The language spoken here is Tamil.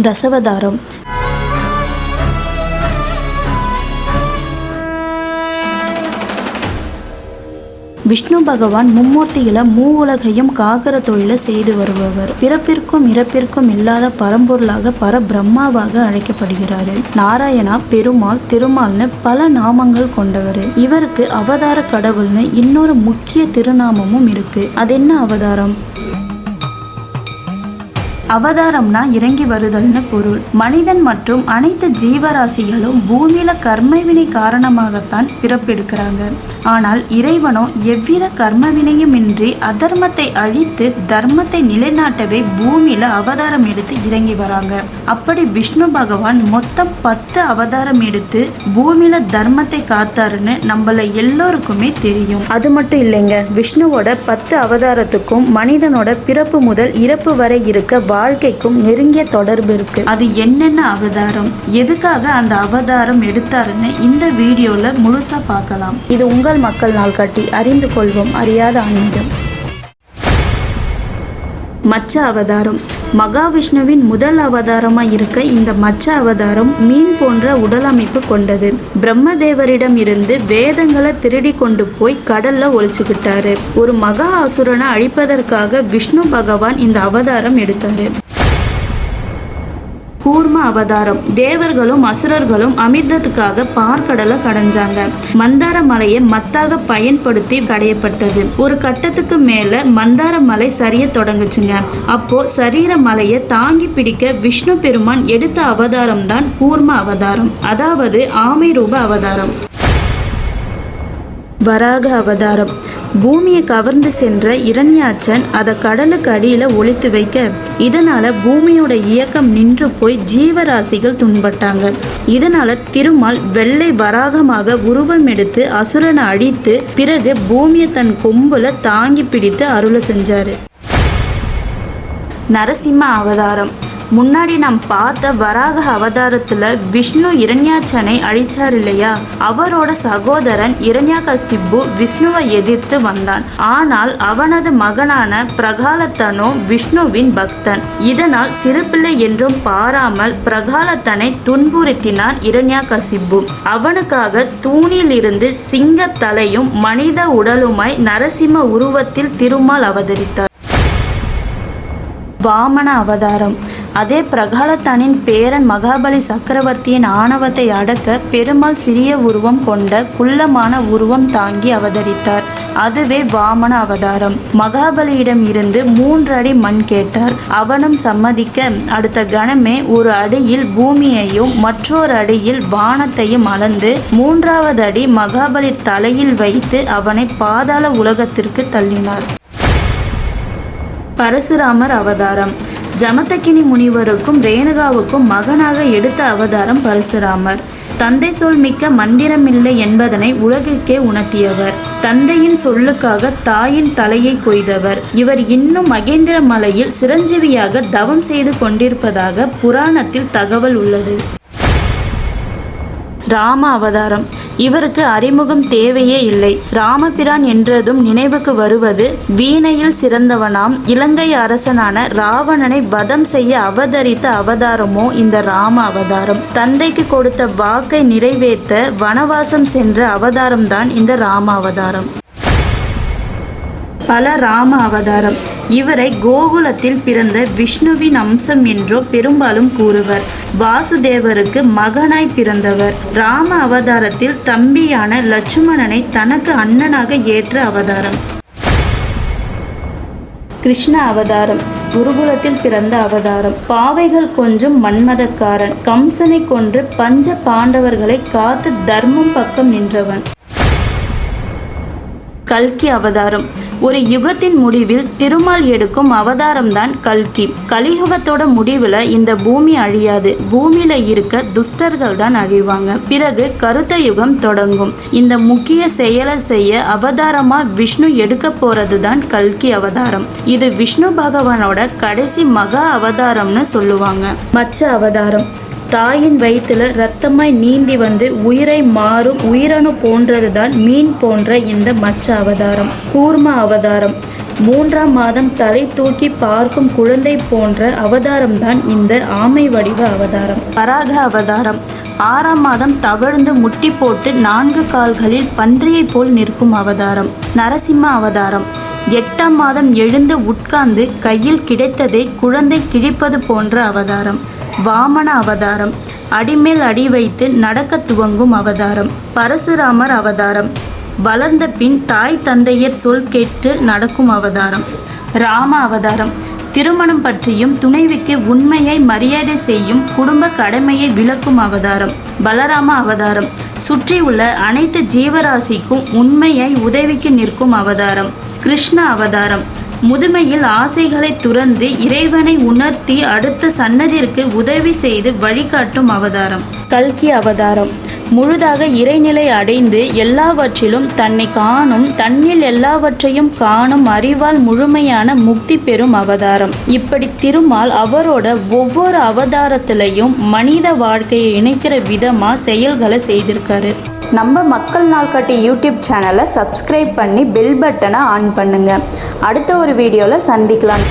தசாவதாரம். விஷ்ணு பகவான் மும்மூர்த்தியில மூவுலகையும் காக்கிற தொழிலை செய்து வருபவர். பிறப்பிற்கும் இறப்பிற்கும் இல்லாத பரம்பொருளாக பரபிரம்மாவாக அழைக்கப்படுகிறாரு. நாராயணா, பெருமாள், திருமால்னு பல நாமங்கள் கொண்டவர். இவருக்கு அவதார கடவுள்னு இன்னொரு முக்கிய திருநாமமும் இருக்கு. அது என்ன அவதாரம்? அவதாரம்னா இறங்கி வருதல்னு பொருள். மனிதன் மற்றும் அனைத்து ஜீவராசிகளும் பூமியில கர்மவினை காரணமாகத்தான் பிறப்பெடுக்கிறாங்க. ஆனால் இறைவனோ எவ்வித கர்மவினையும் இன்றி அதர்மத்தை அழித்து தர்மத்தை நிலைநாட்டவே பூமியில அவதாரம் எடுத்து இறங்கி வராங்க. அப்படி விஷ்ணு பகவான் மொத்தம் 10 அவதாரம் எடுத்து பூமியில தர்மத்தை காத்தாருன்னு நம்மள எல்லோருக்குமே தெரியும். அது மட்டும் இல்லைங்க, விஷ்ணுவோட 10 அவதாரத்துக்கும் மனிதனோட பிறப்பு முதல் இறப்பு வரை இருக்க வாழ்க்கைக்கும் நெருங்கிய தொடர்பு இருக்கு. அது என்னென்ன அவதாரம், எதுக்காக அந்த அவதாரம் எடுத்தாருன்னு இந்த வீடியோல முழுசா பார்க்கலாம். இது உங்கள் மக்கள் நாள்காட்டி. அறிந்து கொள்வோம் அறியாத ஆன்மீகம். மச்ச அவதாரம். மகாவிஷ்ணுவின் முதல் அவதாரமா இருக்க இந்த மச்ச அவதாரம் மீன் போன்ற உடல் அமைப்பு கொண்டது. பிரம்மதேவரிடம் இருந்து வேதங்களை திருடி கொண்டு போய் கடல்ல ஒளிச்சுக்கிட்டாரு. ஒரு மகா அசுரனை அழிப்பதற்காக விஷ்ணு பகவான் இந்த அவதாரம் எடுத்தாரு. கூர்ம அவதாரம். தேவர்களும் அசுரர்களும் அமிர்தத்துக்காக பார்க்கடலை கடைஞ்சாங்க. மந்தார மலையை மத்தாக பயன்படுத்தி கடையப்பட்டது. ஒரு கட்டத்துக்கு மேல மந்தார மலை சரிய தொடங்குச்சுங்க. அப்போ சரீர மலையை தாங்கி பிடிக்க விஷ்ணு பெருமான் எடுத்த அவதாரம் தான் கூர்ம அவதாரம், அதாவது ஆமை ரூப அவதாரம். வராக அவதாரம். பூமியை கவர்ந்து சென்ற இரண்யாட்சன் அதை கடலுக்கு அடியில ஒளித்து வைக்க, இதனால பூமியோட இயக்கம் நின்று போய் ஜீவராசிகள் துன்பட்டாங்க. இதனால திருமால் வெள்ளை வராகமாக உருவம் எடுத்து அசுரனை அழித்து பிறகு பூமியை தன் கொம்புல தாங்கி பிடித்து அருளை செஞ்சாரு. நரசிம்ம அவதாரம். முன்னாடி நாம் பார்த்த வராக அவதாரத்துல விஷ்ணு இரண்யாட்சனை அழிச்சார் இல்லையா, அவரோட சகோதரன் இரண்யகசிப்பு விஷ்ணுவை எதிர்த்து வந்தான். ஆனால் அவனது மகனான பிரகாலத்தனோ விஷ்ணுவின் பக்தன். இதனால் சிறுபிள்ளை என்றும் பாராமல் பிரகாலத்தனை துன்புறுத்தினான் இரண்யகசிப்பு. அவனுக்காக தூணில் இருந்து சிங்க தலையும் மனித உடலுமாய் நரசிம்ம உருவத்தில் திருமால் அவதரித்தார். வாமன அவதாரம். அதே பிரகாலத்தனின் பேரன் மகாபலி சக்கரவர்த்தியின் ஆணவத்தை அடக்க பெருமாள் சிறிய உருவம் கொண்ட குள்ளமான உருவம் தாங்கி அவதரித்தார். அதுவே வாமன அவதாரம். மகாபலியிடம் இருந்து 3 அடி மண் கேட்டார். அவனும் சம்மதிக்க அடுத்த கணமே ஒரு அடியில் பூமியையும் மற்றொரு அடியில் வானத்தையும் அளந்து 3வது அடி மகாபலி தலையில் வைத்து அவனை பாதாள உலகத்திற்கு தள்ளினார். பரசுராமர் அவதாரம். ஜமதக்கினி முனிவருக்கும் ரேணுகாவுக்கும் மகனாக எடுத்த அவதாரம் பரசுராமர். தந்தை சொல் மிக்க மந்திரமில்லை என்பதனை உலகிற்கே உணர்த்தியவர். தந்தையின் சொல்லுக்காக தாயின் தலையை கொய்தவர். இவர் இன்னும் மகேந்திர மலையில் சிரஞ்சீவியாக தவம் செய்து கொண்டிருப்பதாக புராணத்தில் தகவல் உள்ளது. ராம அவதாரம். இவருக்கு அறிமுகம் தேவையே இல்லை. ராமபிரான் என்றதும் நினைவுக்கு வருவது வீணையில் சிறந்தவனாம் இலங்கை அரசனான ராவணனை வதம் செய்ய அவதரித்த அவதாரமோ இந்த ராம அவதாரம். தந்தைக்கு கொடுத்த வாக்கை நிறைவேற்ற வனவாசம் சென்ற அவதாரம் தான் இந்த ராம அவதாரம். பல ராம அவதாரம். இவரை கோகுலத்தில் பிறந்த விஷ்ணுவின் அம்சம் என்றோ பெரும்பாலும் கூறுவர். வாசுதேவருக்கு மகனாய் பிறந்தவர். ராம அவதாரத்தில் தம்பியான லட்சுமணனை தனக்கு அண்ணனாக ஏற்ற அவதாரம். கிருஷ்ண அவதாரம். குருகுலத்தில் பிறந்த அவதாரம். பாவைகள் கொஞ்சம் மன்மதக்காரன். கம்சனை கொன்று பஞ்ச பாண்டவர்களை காத்து தர்மம் பக்கம் நின்றவன். கல்கி அவதாரம். ஒரு யுகத்தின் முடிவில் திருமால் எடுக்கும் அவதாரம் தான் கல்கி. கலியுகத்தோட முடிவுல இந்த பூமி அழியாது. பூமியில இருக்க துஷ்டர்கள் தான் அழிவாங்க. பிறகு கருத்த யுகம் தொடங்கும். இந்த முக்கிய செயலை செய்ய அவதாரமா விஷ்ணு எடுக்க போறது தான் கல்கி அவதாரம். இது விஷ்ணு பகவானோட கடைசி மகா அவதாரம்னு சொல்லுவாங்க. மச்ச அவதாரம். தாயின் வயிற்றுல ரத்தமாய் நீந்தி வந்து உயிரை மாறும் உயிரணு போன்றதுதான் மீன் போன்ற இந்த மச்ச அவதாரம். கூர்ம அவதாரம். 3ஆம் மாதம் தலை தூக்கி பார்க்கும் குழந்தை போன்ற அவதாரம்தான் இந்த ஆமை வடிவ அவதாரம். வராக அவதாரம் 6ஆம் மாதம் தவழ்ந்து முட்டி போட்டு 4 கால்களில் பன்றியைப் போல் நிற்கும் அவதாரம். நரசிம்ம அவதாரம் 8ஆம் மாதம் எழுந்து உட்கார்ந்து கையில் கிடைத்ததை குழந்தை கிழிப்பது போன்ற அவதாரம். வாமன அவதாரம் அடிமேல் அடி வைத்து நடக்க துவங்கும் அவதாரம். பரசுராமர் அவதாரம் வளர்ந்த பின் தாய் தந்தையர் சொல் கேட்டு நடக்கும் அவதாரம். ராம அவதாரம் திருமணம் பற்றியும் துணைவிக்கு உண்மையை மரியாதை செய்யும் குடும்ப கடமையை விளக்கும் அவதாரம். பலராம அவதாரம் சுற்றி உள்ள அனைத்து ஜீவராசிக்கும் உண்மையை உதவிக்கு நிற்கும் அவதாரம். கிருஷ்ண அவதாரம் முதுமையில் ஆசைகளை துறந்து இறைவனை உணர்த்தி அடுத்த சன்னதிற்கு உதவி செய்து வழிகாட்டும் அவதாரம். கல்கி அவதாரம் முழுதாக இறைநிலை அடைந்து எல்லாவற்றிலும் தன்னை காணும், தன்னில் எல்லாவற்றையும் காணும் அறிவால் முழுமையான முக்தி பெறும் அவதாரம். இப்படி திருமால் அவரோட ஒவ்வொரு அவதாரத்திலையும் மனித வாழ்க்கையை இணைக்கிற விதமா செயல்களை செய்திருக்காரு. நம்ம மக்கள் நாள்காட்டி யூடியூப் சேனலை சப்ஸ்கிரைப் பண்ணி பெல் பட்டனை ஆன் பண்ணுங்க. அடுத்த ஒரு வீடியோவில் சந்திக்கலாம்.